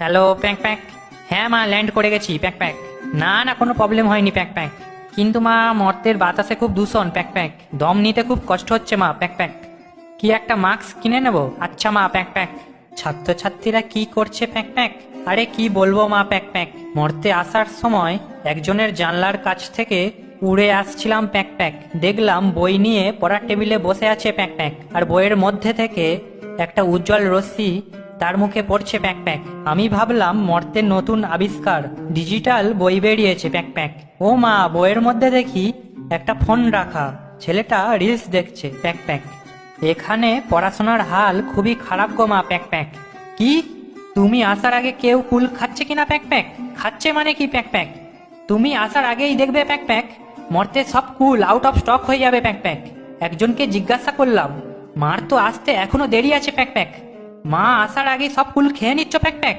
Hello pack pack. হ্যাঁ মা, land করে গেছি প্যাক প্যাক। না না, কোনো প্রবলেম হয়নি প্যাক প্যাক। কিন্তু মা, মর্তের বাতাসে খুব দূষণ প্যাক প্যাক, দম নিতে খুব কষ্ট হচ্ছে মা প্যাক প্যাক। কি একটা মাস্ক কিনে নেব? আচ্ছা মা প্যাক প্যাক। ছাত্রছাত্রীরা কি করছে প্যাক প্যাক? আরে কি বলবো মা প্যাক প্যাক, মর্তে আসার সময় একজনের জানলার কাছ থেকে উড়ে আসছিলাম প্যাক প্যাক, দেখলাম বই নিয়ে পড়ার টেবিলে বসে আছে প্যাক প্যাক, আর বইয়ের মধ্যে থেকে একটা উজ্জ্বল রশ্মি তার মুখে পড়ছে প্যাক প্যাক। আমি ভাবলাম মর্তের নতুন আবিষ্কার, ডিজিটাল বই বেরিয়েছে প্যাক প্যাক। ও মা, বইয়ের মধ্যে দেখি একটা ফোন রাখা, ছেলেটা রিলস দেখছে প্যাক প্যাক। এখানে পড়াশোনার হাল খুবই খারাপ গো মা প্যাক প্যাক। কি? তুমি আসার আগে কেউ কুল খাচ্ছে কিনা প্যাক প্যাক? খাচ্ছে মানে কি প্যাক প্যাক? তুমি আসার আগেই দেখবে প্যাক প্যাক, মর্তে সব কুল আউট অফ স্টক হয়ে যাবে প্যাক প্যাক। একজনকে জিজ্ঞাসা করলাম, মার তো আসতে এখনো দেরি আছে প্যাক প্যাক, মা আসার আগেই সব কুল খেয়ে নিচ্ছ প্যাক প্যাক।